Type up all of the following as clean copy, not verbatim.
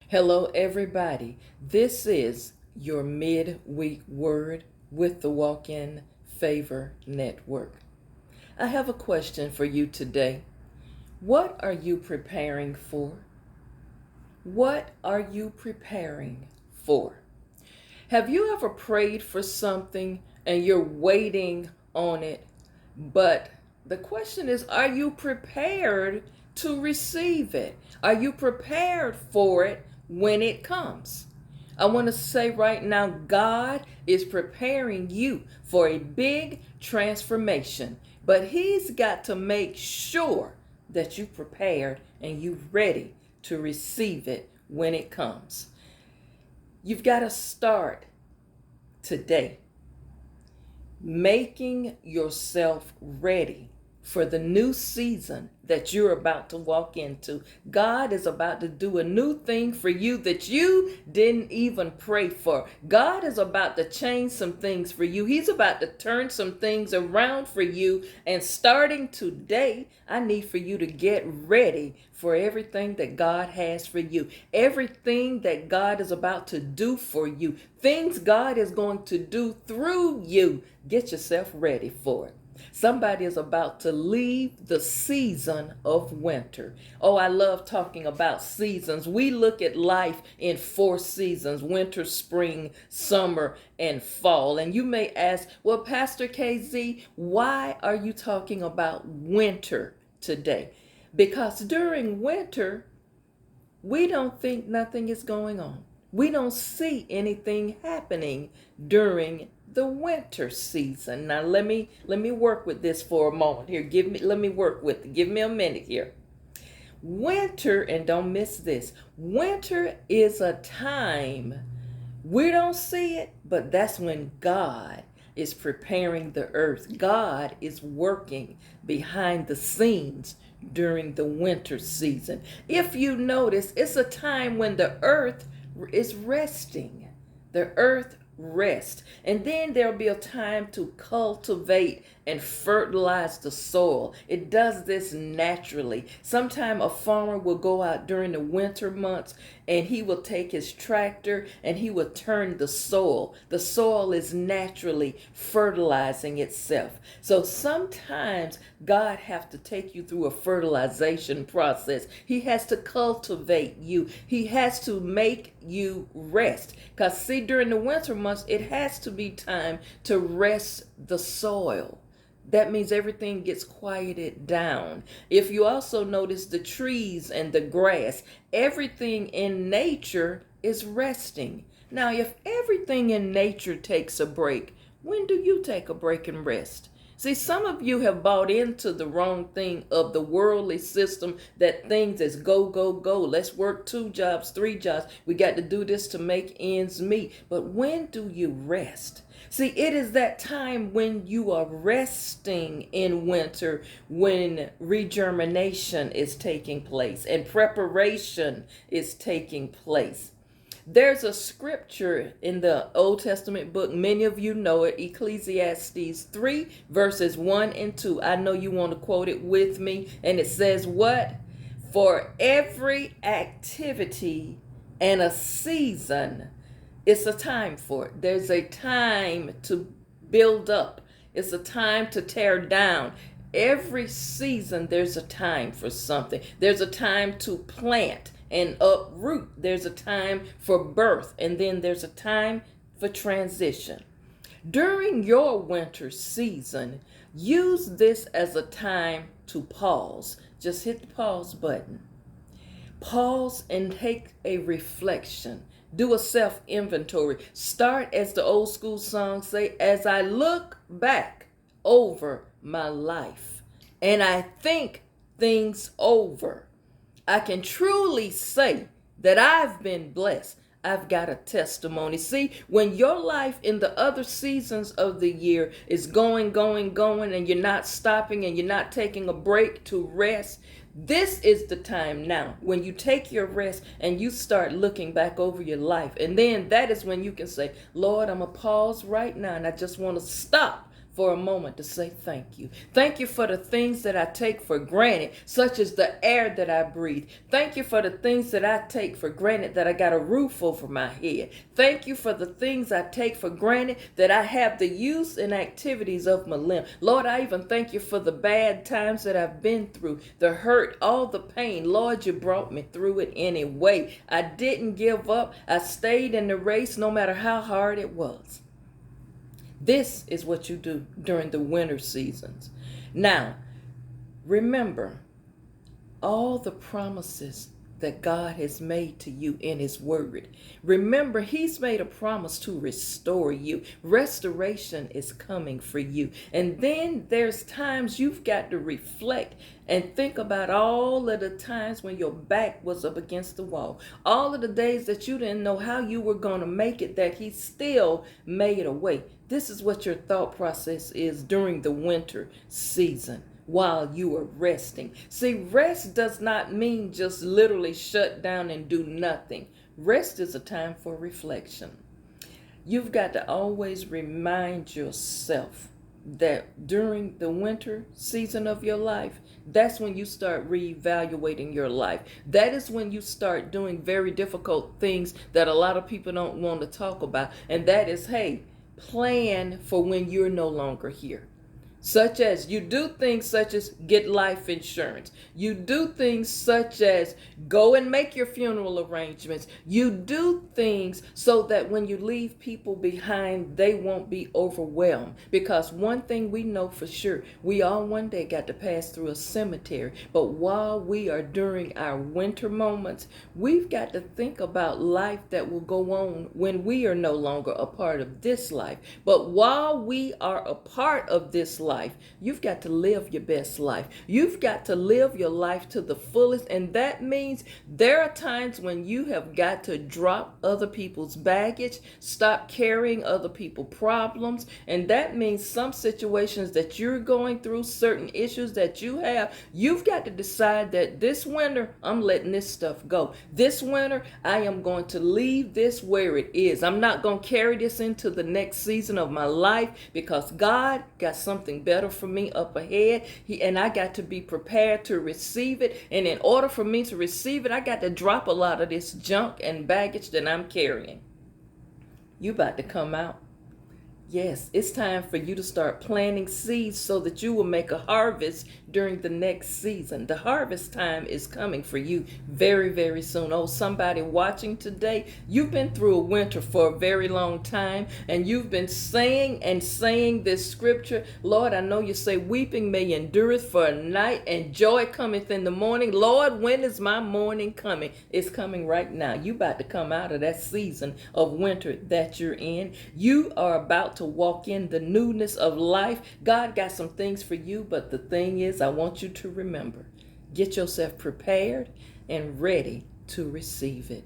Hello, everybody. This is your midweek word with the Walk In Favor Network. I have a question for you today. What are you preparing for? What are you preparing for? Have you ever prayed for something and you're waiting on it, but the question is, are you prepared to receive it? Are you prepared for it when it comes? I want to say right now, God is preparing you for a big transformation, but He's got to make sure that you're prepared and you're ready to receive it when it comes. You've got to start today making yourself ready for the new season that you're about to walk into. God is about to do a new thing for you that you didn't even pray for. God is about to change some things for you. He's about to turn some things around for you. And starting today, I need for you to get ready for everything that God has for you. Everything that God is about to do for you. Things God is going to do through you. Get yourself ready for it. Somebody is about to leave the season of winter. Oh, I love talking about seasons. We look at life in 4 seasons: winter, spring, summer, and fall. And you may ask, well, Pastor KZ, why are you talking about winter today? Because during winter, we don't think nothing is going on. We don't see anything happening during the winter season. Now let me work with this for a moment here. Let me work with it. Give me a minute here. Winter, and don't miss this. Winter is a time we don't see it, but that's when God is preparing the earth. God is working behind the scenes during the winter season. If you notice, it's a time when the earth is resting. The earth rest. And then there'll be a time to cultivate and fertilize the soil. It does this naturally. Sometime a farmer will go out during the winter months and he will take his tractor and he will turn the soil. The soil is naturally fertilizing itself. So sometimes God has to take you through a fertilization process. He has to cultivate you. He has to make you rest. Because see, during the winter months, it has to be time to rest the soil. That means everything gets quieted down. If you also notice the trees and the grass, everything in nature is resting. Now, if everything in nature takes a break, when do you take a break and rest? See, some of you have bought into the wrong thing of the worldly system, that things is go, go, go. Let's work 2 jobs, 3 jobs. We got to do this to make ends meet. But when do you rest? See, it is that time when you are resting in winter, when regermination is taking place and preparation is taking place. There's a scripture in the Old Testament book, many of you know it, Ecclesiastes 3, verses 1 and 2. I know you want to quote it with me. And it says what? For every activity and a season, it's a time for it. There's a time to build up. It's a time to tear down. Every season, there's a time for something. There's a time to plant and uproot. There's a time for birth, and then there's a time for transition. During your winter season, use this as a time to pause. Just hit the pause button. Pause and take a reflection. Do a self-inventory. Start, as the old school song say, as I look back over my life and I think things over, I can truly say that I've been blessed. I've got a testimony. See, when your life in the other seasons of the year is going, and you're not stopping and you're not taking a break to rest, this is the time now when you take your rest and you start looking back over your life. And then that is when you can say, Lord, I'm going to pause right now and I just want to stop for a moment to say thank you. Thank you for the things that I take for granted, such as the air that I breathe. Thank you for the things that I take for granted, that I got a roof over my head. Thank you for the things I take for granted, that I have the use and activities of my limb. Lord, I even thank you for the bad times that I've been through, the hurt, all the pain. Lord, you brought me through it anyway. I didn't give up. I stayed in the race no matter how hard it was. This is what you do during the winter seasons. Now, remember all the promises that God has made to you in his word. Remember, he's made a promise to restore you. Restoration is coming for you. And then there's times you've got to reflect and think about all of the times when your back was up against the wall. All of the days that you didn't know how you were going to make it, that he still made a way. This is what your thought process is during the winter season while you are resting. See, rest does not mean just literally shut down and do nothing. Rest is a time for reflection. You've got to always remind yourself that during the winter season of your life, that's when you start reevaluating your life. That is when you start doing very difficult things that a lot of people don't want to talk about. And that is, hey, plan for when you're no longer here. Such as you do things such as get life insurance. You do things such as go and make your funeral arrangements. You do things so that when you leave people behind, they won't be overwhelmed. Because one thing we know for sure, we all one day got to pass through a cemetery. But while we are during our winter moments, we've got to think about life that will go on when we are no longer a part of this life. But while we are a part of this life, you've got to live your best life. You've got to live your life to the fullest. And that means there are times when you have got to drop other people's baggage, stop carrying other people's problems. And that means some situations that you're going through, certain issues that you have, you've got to decide that this winter, I'm letting this stuff go. This winter, I am going to leave this where it is. I'm not going to carry this into the next season of my life, because God got something better for me up ahead. And I got to be prepared to receive it. And in order for me to receive it, I got to drop a lot of this junk and baggage that I'm carrying. You about to come out. Yes, it's time for you to start planting seeds so that you will make a harvest during the next season. The harvest time is coming for you very, very soon. Oh, somebody watching today, you've been through a winter for a very long time, and you've been saying this scripture. Lord, I know you say weeping may endureth for a night, and joy cometh in the morning. Lord, when is my morning coming? It's coming right now. You about to come out of that season of winter that you're in. You are about to walk in the newness of life. God got some things for you, but the thing is, I want you to remember, get yourself prepared and ready to receive it.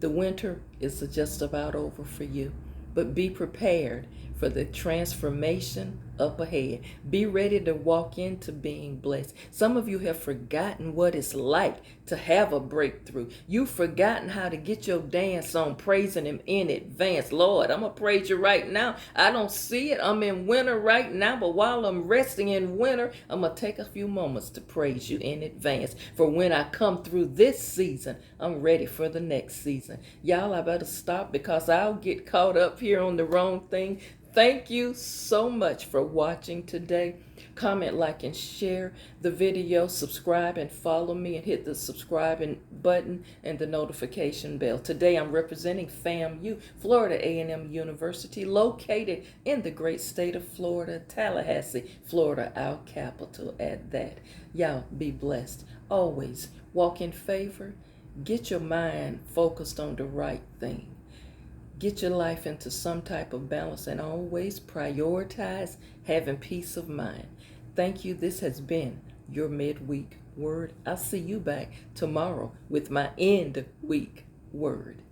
The winter is just about over for you, but be prepared for the transformation up ahead. Be ready to walk into being blessed. Some of you have forgotten what it's like to have a breakthrough. You've forgotten how to get your dance on, praising him in advance. Lord, I'm going to praise you right now. I don't see it. I'm in winter right now, but while I'm resting in winter, I'm going to take a few moments to praise you in advance. For when I come through this season, I'm ready for the next season. Y'all, I better stop because I'll get caught up here on the wrong thing. Thank you so much for watching today. Comment, like, and share the video. Subscribe and follow me, and hit the subscribing button and the notification bell. Today I'm representing FAMU, Florida A&M University, located in the great state of Florida, Tallahassee, Florida, our capital at that. Y'all be blessed. Always walk in favor. Get your mind focused on the right thing. Get your life into some type of balance, and always prioritize having peace of mind. Thank you. This has been your midweek word. I'll see you back tomorrow with my end week word.